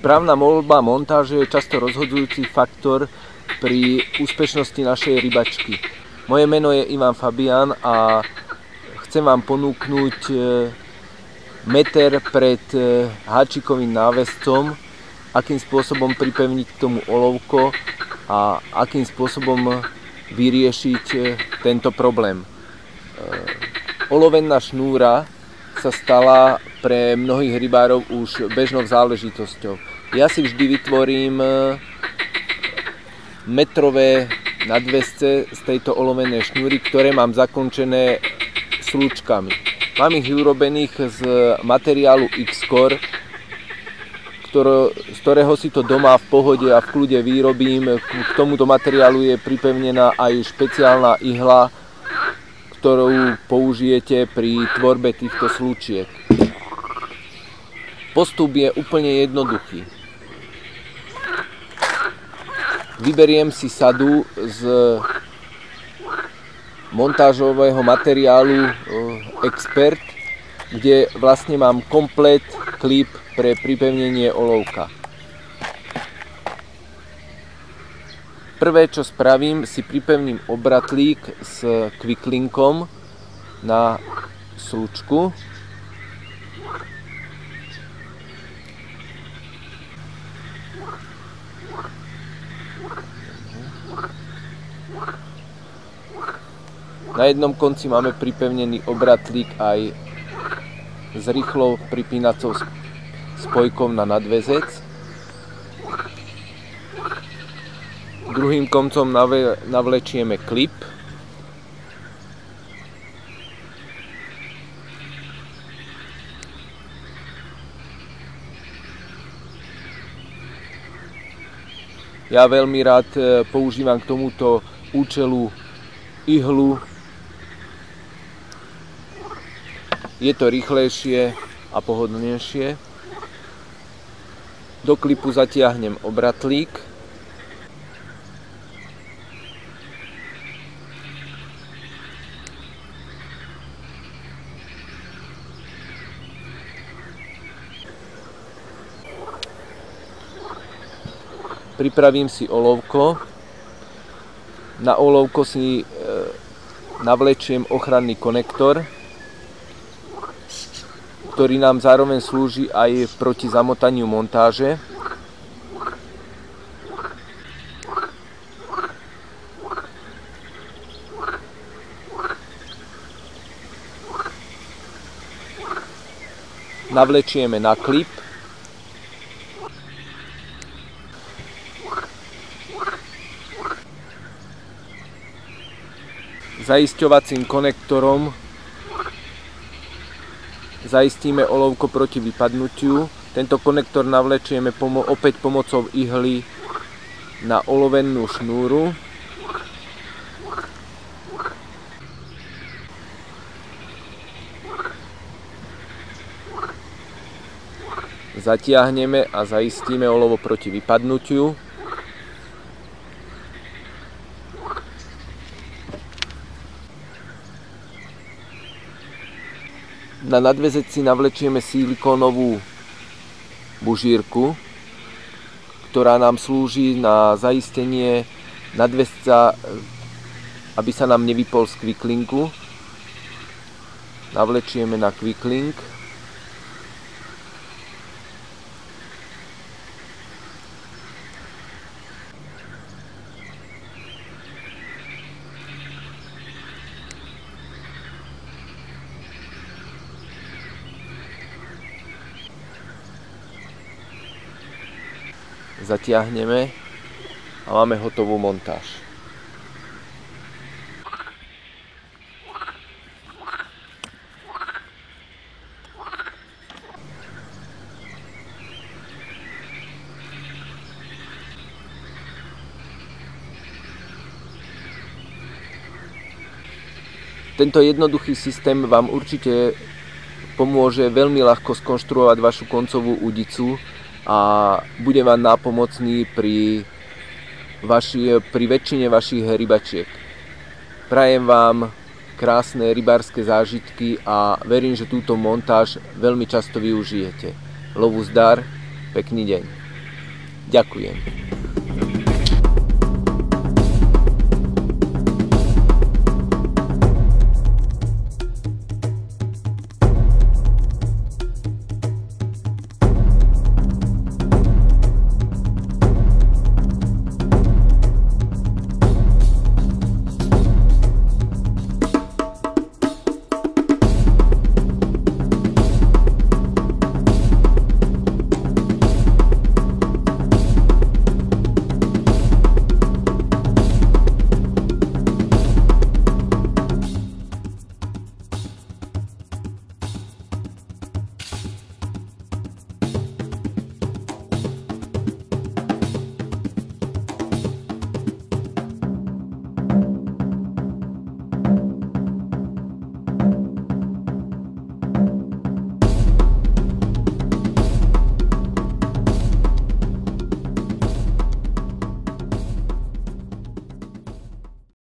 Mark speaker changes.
Speaker 1: Správna voľba montáže je často rozhodujúci faktor pri úspešnosti našej rybačky. Moje meno je Ivan Fabián a chcem vám ponúknuť meter pred háčikovým náväzcom, akým spôsobom pripevniť k tomu olovko a akým spôsobom vyriešiť tento problém. Olovená šnúra sa stala pre mnohých rybárov už bežnou záležitosťou. Ja si vždy vytvorím metrové nadväzce z tejto olovenej šnúry, ktoré mám zakončené slúčkami. Mám ich urobených z materiálu X-Core, z ktorého si to doma v pohode a v kľude vyrobím. K tomuto materiálu je pripevnená aj špeciálna ihla, ktorú použijete pri tvorbe týchto slúčiek. Postup je úplne jednoduchý. Vyberiem si sadu z montážového materiálu Expert, kde vlastne mám komplet klip pre pripevnenie olovka. Prvé, čo spravím, si pripevním obratlík s kviklinkom na slúčku. Na jednom konci máme pripevnený obratlík aj s rýchlou pripínacou spojkou na nadväzec. Druhým koncom navlečieme klip. Ja veľmi rád používam k tomuto účelu ihlu. Je to rýchlejšie a pohodlnejšie. Do klipu zatiahnem obratlík. Pripravím si olovko. Na olovko si navlečiem ochranný konektor, ktorý nám zároveň slúži aj proti zamotaniu montáže. Navlečieme na klip. Zaisťovacím konektorom zaistíme olovko proti vypadnutiu. Tento konektor navlečieme opäť pomocou ihly na olovenú šnúru. Zatiahneme a zaistíme olovo proti vypadnutiu. Na nadväzec si navlečieme silikónovú bužírku, ktorá nám slúži na zaistenie nadväzca, aby sa nám nevypol z kviklinku. Navlečieme na kviklink. Zatiahneme a máme hotovú montáž. Tento jednoduchý systém vám určite pomôže veľmi ľahko skonštruovať vašu koncovú udicu a bude vám nápomocný pri väčšine vašich rybačiek. Prajem vám krásne rybárske zážitky a verím, že túto montáž veľmi často využijete. Lovu zdar, pekný deň. Ďakujem.